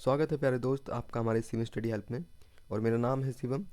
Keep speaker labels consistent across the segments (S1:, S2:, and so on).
S1: स्वागत है प्यारे दोस्त आपका हमारे सिविल स्टडी हेल्प में। और मेरा नाम है शिवम।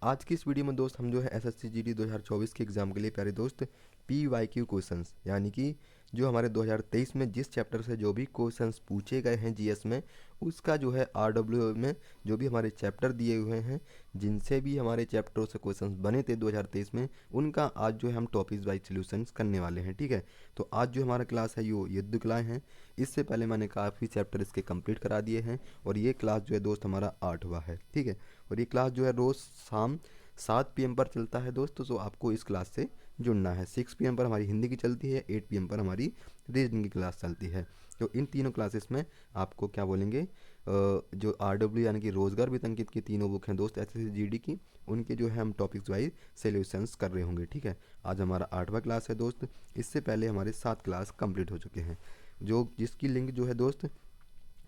S1: आज की इस वीडियो में दोस्त हम जो है एसएससी जीडी 2024 के एग्ज़ाम के लिए प्यारे दोस्त पीवाईक्यू क्वेश्चंस यानी कि जो हमारे 2023 में जिस चैप्टर से जो भी क्वेश्चंस पूछे गए हैं जीएस में, उसका जो है आरडब्ल्यू में जो भी हमारे चैप्टर दिए हुए हैं, जिनसे भी हमारे चैप्टरों से क्वेश्चंस बने थे 2023 में, उनका आज जो है हम टॉपिक्स वाइज सॉल्यूशंस करने वाले हैं। ठीक है, तो आज जो हमारा क्लास है यो युद्ध कलाएँ हैं। इससे पहले मैंने काफ़ी चैप्टर इसके कंप्लीट करा दिए हैं और ये क्लास जो है दोस्त हमारा 8वां है। ठीक है, और ये क्लास जो है रोज़ शाम 7 PM पर चलता है दोस्तों। तो आपको इस क्लास से जुड़ना है। 6 PM पर हमारी हिंदी की चलती है, 8 PM पर हमारी रीजनिंग की क्लास चलती है। तो इन तीनों क्लासेस में आपको क्या बोलेंगे, जो आरडब्ल्यू यानी कि रोजगार वित्त अंकित की तीनों बुक हैं दोस्त एसएससी जीडी की, उनके जो है हम टॉपिक्स वाइज सॉल्यूशंस कर रहे होंगे। ठीक है, आज हमारा 8वां क्लास है दोस्त। इससे पहले हमारे 7 क्लास कंप्लीट हो चुके हैं, जो जिसकी लिंक जो है दोस्त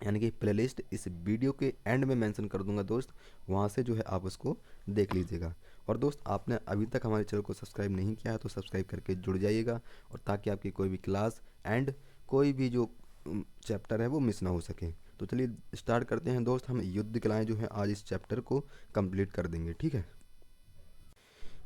S1: यानी कि प्लेलिस्ट इस वीडियो के एंड में मेंशन कर दूंगा दोस्त, वहाँ से जो है आप उसको देख लीजिएगा। और दोस्त आपने अभी तक हमारे चैनल को सब्सक्राइब नहीं किया है तो सब्सक्राइब करके जुड़ जाइएगा, और ताकि आपकी कोई भी क्लास एंड कोई भी जो चैप्टर है वो मिस ना हो सके। तो चलिए स्टार्ट करते हैं दोस्त। हम युद्ध कलाएँ जो है आज इस चैप्टर को कंप्लीट कर देंगे। ठीक है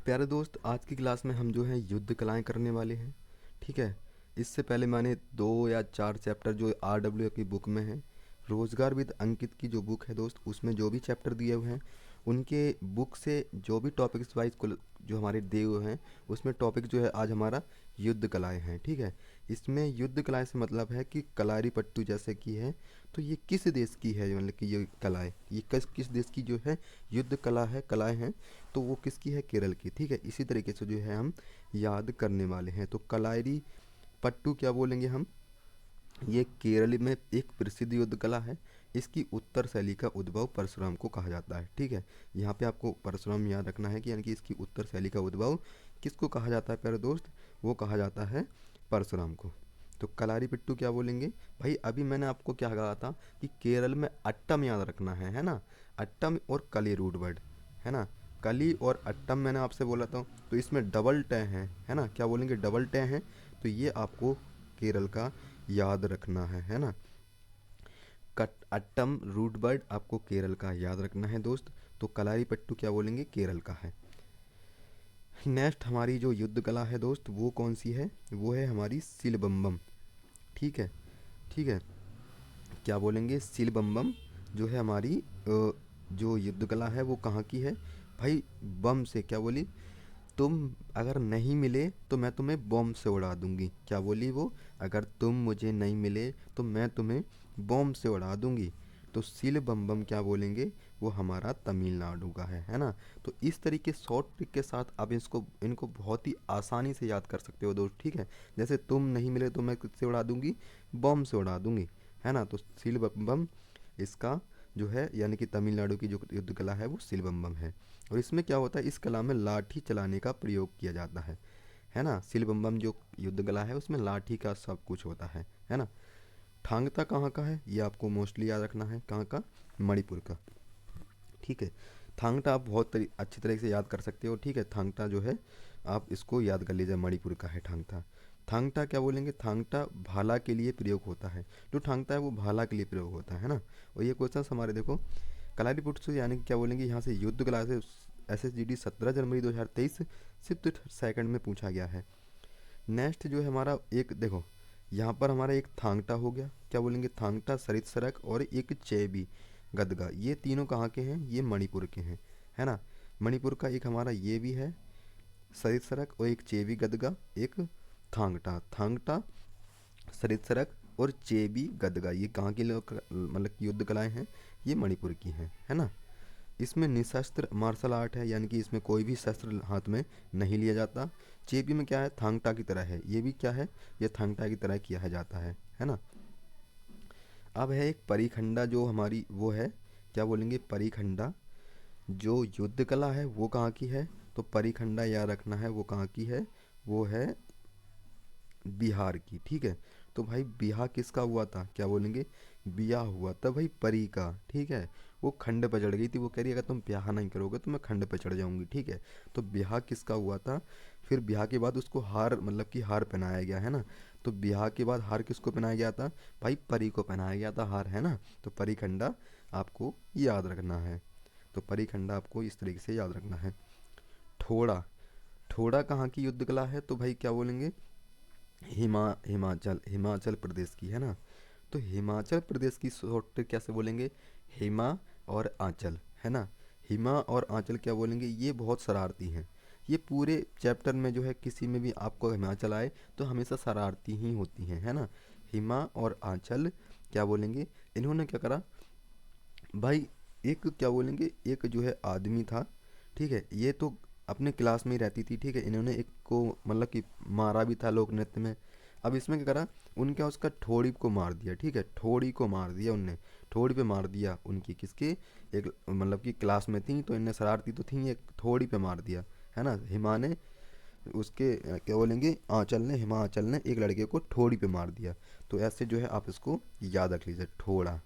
S1: प्यारे दोस्त, आज की क्लास में हम जो है युद्ध कलाएँ करने वाले हैं। ठीक है, इससे पहले मैंने 2 या 4 चैप्टर जो आरडब्ल्यू की बुक में है, रोजगार विद अंकित की जो बुक है दोस्त, उसमें जो भी चैप्टर दिए हुए हैं उनके बुक से जो भी टॉपिक्स वाइज जो हमारे दिए हुए हैं, उसमें टॉपिक जो है आज हमारा युद्ध कलाएँ हैं। ठीक है, इसमें युद्ध कलाएँ से मतलब है कि कलारी पट्टू जैसे की है, तो ये किस देश की है, मतलब कि ये कलाएँ ये किस देश की जो है युद्ध कलाएँ हैं, तो वो किसकी है, केरल की। ठीक है, इसी तरीके से जो है हम याद करने वाले हैं। तो कलारी पट्टू क्या बोलेंगे हम, ये केरल में एक प्रसिद्ध युद्ध कला है। इसकी उत्तर शैली का उद्भव परशुराम को कहा जाता है। ठीक है, यहाँ पे आपको परशुराम याद रखना है कि यानी कि इसकी उत्तर शैली का उद्भव किसको कहा जाता है प्यारे दोस्त, वो कहा जाता है परशुराम को। तो कलारी पिट्टू क्या बोलेंगे भाई, अभी मैंने आपको क्या कहा था कि केरल में अट्टम याद रखना है ना, अट्टम और कली रूट वर्ड है ना, कली और अट्टम मैंने आपसे बोला था। तो इसमें डबल टे है ना, क्या बोलेंगे, डबल टे हैं। तो ये आपको केरल का याद रखना है ना। कट अट्टम रूट वर्ड आपको केरल का याद रखना है दोस्त। तो कलारी पट्टू क्या बोलेंगे, केरल का है। नेक्स्ट हमारी जो युद्ध कला है दोस्त वो कौन सी है, वो है हमारी सिलबम्बम। ठीक है, ठीक है, क्या बोलेंगे, सिलबम्बम जो है हमारी जो युद्ध कला है वो कहाँ की है भाई, बम से। क्या बोली, तुम अगर नहीं मिले तो मैं तुम्हें बॉम्ब से उड़ा दूंगी। क्या बोली वो, अगर तुम मुझे नहीं मिले तो मैं तुम्हें बॉम्ब से उड़ा दूंगी। तो सिल बम बम क्या बोलेंगे, वो हमारा तमिलनाडु का है ना। तो इस तरीके शॉर्ट ट्रिक के साथ आप इनको बहुत ही आसानी से याद कर सकते हो दोस्त। ठीक है, जैसे तुम नहीं मिले तो मैं किससे उड़ा दूंगी, बॉम्ब से उड़ा दूंगी, है ना। तो सिल बम बम इसका जो है यानी कि तमिलनाडु की जो युद्ध कला है वो सिल बम बम है। और इसमें क्या होता है, इस कला में लाठी चलाने का प्रयोग किया जाता है ना। सिल बम बम जो युद्ध कला है उसमें लाठी का सब कुछ होता है ना। थांगता कहाँ का है, ये आपको मोस्टली याद रखना है, कहाँ का, मणिपुर का। ठीक है, थांगटा आप बहुत अच्छी तरह से याद कर सकते हो। ठीक है, थांगटा जो है आप इसको याद कर लीजिए, मणिपुर का है थांगटा। थांगटा क्या बोलेंगे, थांगटा भाला के लिए प्रयोग होता है। जो थांगटा है वो भाला के लिए प्रयोग होता है ना। और ये क्वेश्चन हमारे देखो कलारीपुट्सु यानी कि क्या बोलेंगे, यहाँ से युद्ध कला से SSGD 17 जनवरी 2023 शिफ्ट सेकंड में पूछा गया है। नेक्स्ट जो है हमारा एक देखो, यहाँ पर हमारा एक थांगटा हो गया, क्या बोलेंगे, थांगटा, सरित सरक और एक चेबी गदगा, ये तीनों कहाँ के हैं, ये मणिपुर के हैं, है ना। मणिपुर का एक हमारा ये भी है सरित सरक और एक चेबी गदगा, एक थांगटा। थांगटा, सरित सरक और चेबी गदगा ये कहाँ की मतलब युद्ध कलाएँ हैं, ये मणिपुर की हैं, है ना। इसमें निशस्त्र मार्शल आर्ट है, यानी कि इसमें कोई भी शस्त्र हाथ में नहीं लिया जाता। चेपी में क्या है, थांगटा की तरह है, ये भी क्या है, ये थांगटा की तरह किया जाता है ना। अब है एक परिखंडा जो हमारी वो है, क्या बोलेंगे, परिखंडा जो युद्ध कला है वो कहाँ की है। तो परिखंडा याद रखना है, वो कहाँ की है, वो है बिहार की। ठीक है, तो भाई बिहा किसका हुआ था, क्या बोलेंगे, बिया हुआ था भाई परी का। ठीक है, वो खंड पे चढ़ गई थी, वो कह रही अगर तुम ब्याह नहीं करोगे तो मैं खंड पे चढ़ जाऊंगी। ठीक है, तो ब्याह किसका हुआ था, फिर ब्याह के बाद उसको हार मतलब कि हार पहनाया गया है ना। तो ब्याह के बाद हार किसको पहनाया गया था? भाई परी को पहनाया गया था हार, है ना। तो परीखंडा आपको याद रखना है। तो परीखंडा आपको इस तरीके से याद रखना है। ठोड़ा, ठोड़ा कहाँ की युद्ध कला है? तो भाई क्या बोलेंगे, हिमाचल हिमाचल प्रदेश की, है ना। तो हिमाचल प्रदेश की शॉर्ट कैसे बोलेंगे? हिमा और आंचल, है ना। हिमा और आंचल क्या बोलेंगे? ये बहुत शरारती हैं। ये पूरे चैप्टर में जो है किसी में भी आपको हिमाचल आए तो हमेशा शरारती ही होती हैं, है ना। हिमा और आंचल क्या बोलेंगे? इन्होंने क्या करा भाई, एक क्या बोलेंगे, एक जो है आदमी था, ठीक है, ये तो अपने क्लास में ही रहती थी, ठीक है। इन्होंने एक को मतलब कि मारा भी था लोक नृत्य में। अब इसमें क्या करा, उनका उसका ठोड़ी को मार दिया, ठीक है, ठोड़ी को मार दिया उनने, ठोड़ी पे मार दिया उनकी, किसके, एक मतलब कि क्लास में थी तो इनने शरारती तो थी, एक ठोड़ी पे मार दिया, है ना। हिमा ने उसके क्या बोलेंगे, आंचल ने, हिमाचल ने एक लड़के को ठोड़ी पे मार दिया। तो ऐसे जो है आप इसको याद रख लीजिए, ठोड़ा,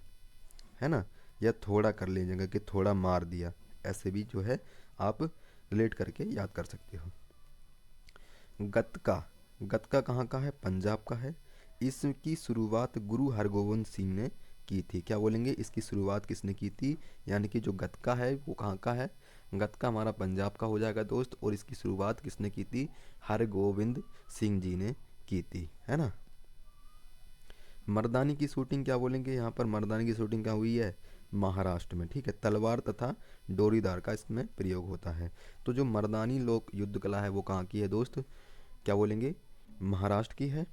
S1: है ना। या थोड़ा कर लीजिएगा कि थोड़ा मार दिया, ऐसे भी जो है आप रिलेट करके याद कर सकते हो। गतका, गतका कहाँ का है? पंजाब का है। इसकी शुरुआत गुरु हरगोविंद सिंह ने की थी। क्या बोलेंगे, इसकी शुरुआत किसने की थी? यानी कि जो गतका है वो कहाँ का है? गतका हमारा पंजाब का हो जाएगा दोस्त। और इसकी शुरुआत किसने की थी? हरगोविंद सिंह जी ने की थी, है ना। मर्दानी की शूटिंग क्या बोलेंगे? यहाँ पर मर्दानी की शूटिंग क्या हुई है? महाराष्ट्र में, ठीक है। तलवार तथा डोरीदार का इसमें प्रयोग होता है। तो जो मर्दानी लोक युद्ध कला है वो कहाँ की है दोस्त? क्या बोलेंगे, महाराष्ट्र की है।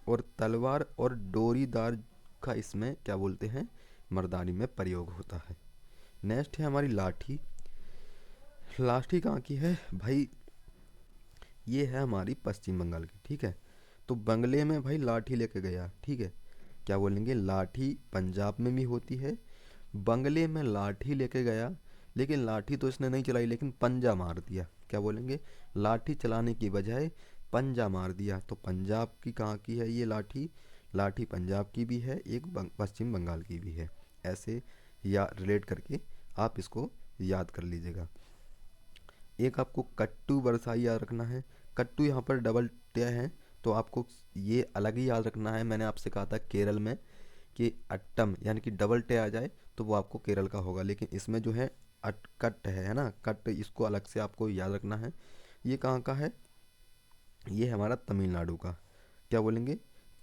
S1: और तलवार और डोरीदार का इसमें क्या बोलते हैं, मर्दानी में प्रयोग होता है। नेक्स्ट है हमारी लाठी। लाठी कहाँ की है भाई? ये है हमारी पश्चिम बंगाल की, ठीक है। तो बंगले में भाई लाठी लेके गया, ठीक है। क्या बोलेंगे, लाठी पंजाब में भी होती है, बंगले में लाठी लेके गया, लेकिन लाठी तो इसने नहीं चलाई, लेकिन पंजा मार दिया। क्या बोलेंगे, लाठी चलाने की बजाय पंजा मार दिया। तो पंजाब की कहाँ की है ये लाठी? लाठी पंजाब की भी है, एक पश्चिम बंगाल की भी है। ऐसे या रिलेट करके आप इसको याद कर लीजिएगा। एक आपको कट्टू बरसाई याद रखना है। कट्टू यहाँ पर डबल ट है, तो आपको ये अलग ही याद रखना है। मैंने आपसे कहा था केरल में कि अट्टम यानी कि डबल टे आ जाए तो वो आपको केरल का होगा, लेकिन इसमें जो है कट है ना, कट, इसको अलग से आपको याद रखना है। ये कहाँ का है? ये हमारा तमिलनाडु का। क्या बोलेंगे,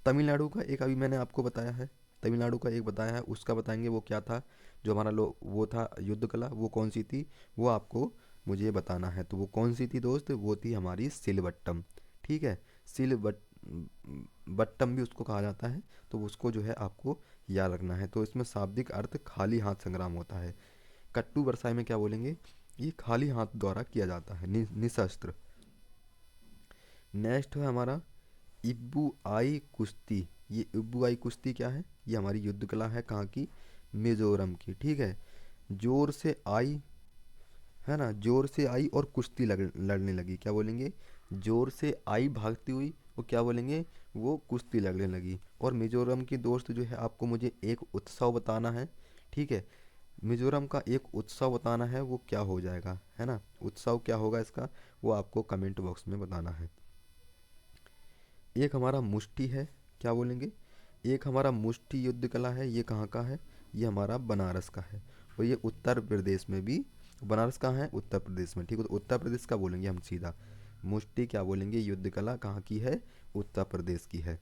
S1: तमिलनाडु का एक अभी मैंने आपको बताया है, तमिलनाडु का एक बताया है, उसका बताएंगे वो क्या था। जो हमारा वो था युद्ध कला, वो कौन सी थी वो आपको मुझे बताना है। तो वो कौन सी थी दोस्त? वो थी हमारी सिलवट्टम, ठीक है। बट्टम भी उसको कहा जाता है। तो उसको जो है आपको याद रखना है। तो इसमें शाब्दिक अर्थ खाली हाथ संग्राम होता है। कट्टू बरसाई में क्या बोलेंगे, ये खाली हाथ द्वारा किया जाता है, निशस्त्र। नेक्स्ट है हमारा इब्बू आई कुश्ती। ये इब्बू आई कुश्ती क्या है? ये हमारी युद्ध कला है, कहाँ की? मिजोरम की, ठीक है। जोर से आई, है ना, जोर से आई और कुश्ती लड़ने लगी। क्या बोलेंगे, जोर से आई भागती हुई, वो क्या बोलेंगे, वो कुश्ती लड़ने लगी। और मिजोरम की दोस्त जो है आपको मुझे एक उत्सव बताना है, ठीक है। मिजोरम का एक उत्सव बताना है, वो क्या हो जाएगा, है ना। उत्सव क्या होगा इसका, वो आपको कमेंट बॉक्स में बताना है। एक हमारा मुष्टि है, क्या बोलेंगे, एक हमारा मुष्टि युद्ध कला है, ये कहाँ का है? ये हमारा बनारस का है। और ये उत्तर प्रदेश में भी, बनारस कहाँ है? उत्तर प्रदेश में, ठीक है। तो उत्तर प्रदेश का बोलेंगे हम सीधा। मुष्टि क्या बोलेंगे, युद्ध कला कहाँ की है? उत्तर प्रदेश की है।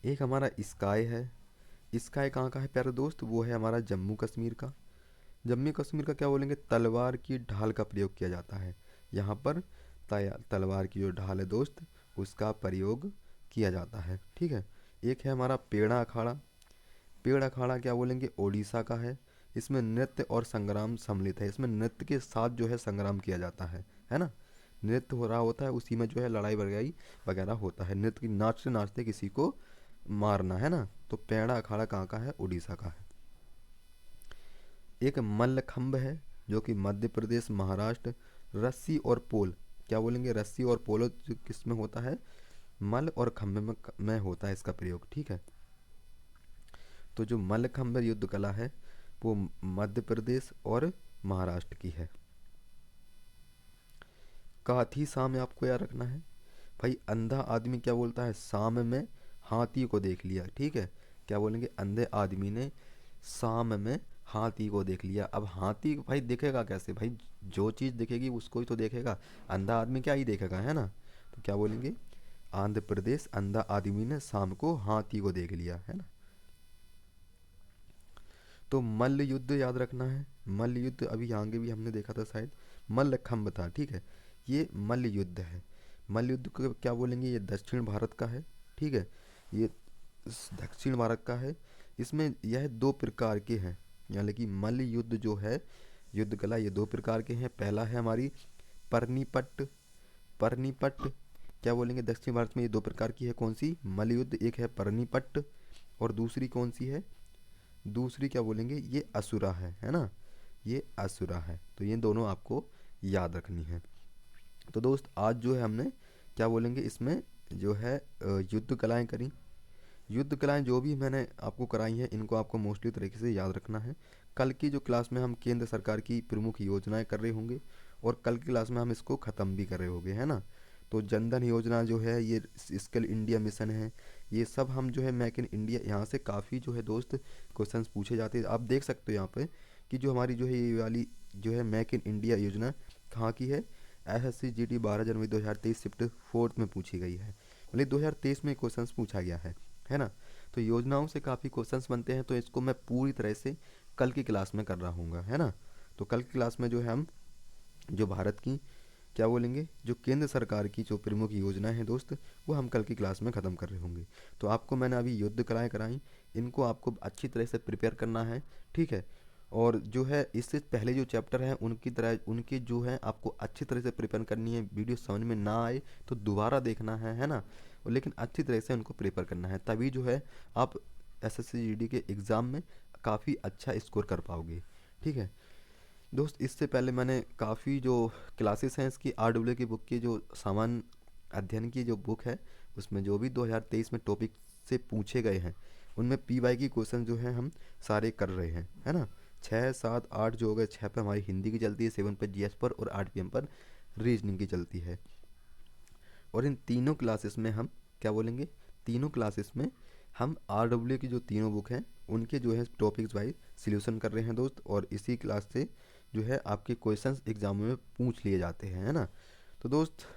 S1: एक हमारा स्काई है। स्काई कहाँ का है प्यारे दोस्त? वो है हमारा जम्मू कश्मीर का। जम्मू कश्मीर का क्या बोलेंगे, तलवार की ढाल का प्रयोग किया जाता है यहाँ पर। तलवार की जो ढाल है दोस्त, उसका प्रयोग किया जाता है, ठीक है। एक है हमारा पेड़ा अखाड़ा। पेड़ अखाड़ा क्या बोलेंगे, ओडिशा का है। इसमें नृत्य और संग्राम सम्मिलित है। इसमें नृत्य के साथ जो है संग्राम किया जाता है ना। नृत्य हो रहा होता है, उसी में जो है लड़ाई वगैरह वगैरह होता है। नृत्य की नाचते नाचते किसी को मारना, है ना। तो पेड़ा अखाड़ा कहाँ का है? उड़ीसा का है। एक मल्लखंभ है जो कि मध्य प्रदेश, महाराष्ट्र। रस्सी और पोल, क्या बोलेंगे, रस्सी और पोलो जो किस में होता है? मल और खंभे में होता है इसका प्रयोग, ठीक है। तो जो मल्लखंभ युद्ध कला है वो मध्य प्रदेश और महाराष्ट्र की है। काथी सा में आपको याद रखना है। भाई अंधा आदमी क्या बोलता है, शाम में हाथी को देख लिया, ठीक है। क्या बोलेंगे, अंधे आदमी ने शाम में हाथी को देख लिया। अब हाथी भाई दिखेगा कैसे भाई, जो चीज़ दिखेगी उसको ही तो देखेगा, अंधा आदमी क्या ही देखेगा, है ना। तो क्या बोलेंगे, आंध्र प्रदेश अंधा आदमी ने शाम को हाथी को देख लिया, है ना। तो मल्ल युद्ध याद रखना है। मल्ल युद्ध अभी आगे भी हमने देखा था शायद, मल्लखंब था, ठीक है। ये मल्ल युद्ध है। मल्ल युद्ध को क्या बोलेंगे, ये दक्षिण भारत का है, ठीक है। ये दक्षिण भारत का है। इसमें यह दो प्रकार के हैं, यानी कि मल्ल युद्ध जो है, युद्ध कला, ये दो प्रकार के हैं। पहला है हमारी परनीपट। परनीपट क्या बोलेंगे, दक्षिण भारत में ये दो प्रकार की है, कौन सी, मल्ल युद्ध। एक है परनीपट और दूसरी कौन सी है, दूसरी क्या बोलेंगे, ये असुरा है ना। ये असुरा है। तो ये दोनों आपको याद रखनी है। तो दोस्त आज जो है हमने क्या बोलेंगे इसमें जो है युद्ध कलाएं करी। युद्ध कलाएं जो भी मैंने आपको कराई हैं इनको आपको मोस्टली तरीके से याद रखना है। कल की जो क्लास में हम केंद्र सरकार की प्रमुख योजनाएं कर रहे होंगे और कल की क्लास में हम इसको ख़त्म भी कर रहे होंगे, है ना। तो जनधन योजना जो है, ये स्किल इंडिया मिशन है, ये सब हम जो है मेक इन इंडिया, यहाँ से काफ़ी जो है दोस्त क्वेश्चंस पूछे जाते हैं। आप देख सकते हो यहाँ पे कि जो हमारी जो है ये वाली जो है मेक इन इंडिया योजना कहाँ की है, SSC GD 12 जनवरी 2023 शिफ्ट 4 में पूछी गई है, मतलब 2023 में क्वेश्चंस पूछा गया है ना। तो योजनाओं से काफ़ी क्वेश्चंस बनते हैं, तो इसको मैं पूरी तरह से कल की क्लास में कर रहा हूँ, है ना। तो कल की क्लास में जो है हम जो भारत की क्या बोलेंगे, जो केंद्र सरकार की जो प्रमुख योजना है दोस्त, वो हम कल की क्लास में ख़त्म कर रहे होंगे। तो आपको मैंने अभी युद्ध कलाएँ कराई, इनको आपको अच्छी तरह से प्रिपेयर करना है, ठीक है। और जो है इससे पहले जो चैप्टर हैं उनकी तरह उनकी जो है आपको अच्छी तरह से प्रिपेयर करनी है। वीडियो समझ में ना आए तो दोबारा देखना है ना। और लेकिन अच्छी तरह से उनको प्रिपेयर करना है, तभी जो है आप SSC GD के एग्ज़ाम में काफ़ी अच्छा स्कोर कर पाओगे, ठीक है दोस्त। इससे पहले मैंने काफ़ी जो क्लासेस हैं इसकी RWA की बुक की जो सामान्य अध्ययन की जो बुक है, उसमें जो भी 2023 में टॉपिक से पूछे गए हैं उनमें PY की क्वेश्चन जो हैं हम सारे कर रहे हैं, है ना। 6, 7, 8 जो हो गए, 6 पे हमारी हिंदी की चलती है, 7 पे GS पर और 8 PM पर रीजनिंग की चलती है। और इन तीनों क्लासेस में हम क्या बोलेंगे, तीनों क्लासेस में हम RWA की जो तीनों बुक हैं उनके जो है टॉपिक्स वाइज सॉल्यूशन कर रहे हैं दोस्त। और इसी क्लास से जो है आपके क्वेश्चंस एग्जाम में पूछ लिए जाते हैं, है ना। तो दोस्त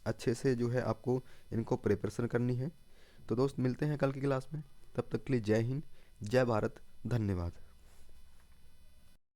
S1: अच्छे से जो है आपको इनको प्रिपरेशन करनी है। तो दोस्त मिलते हैं कल की क्लास में, तब तक के लिए जय हिंद, जय भारत, धन्यवाद।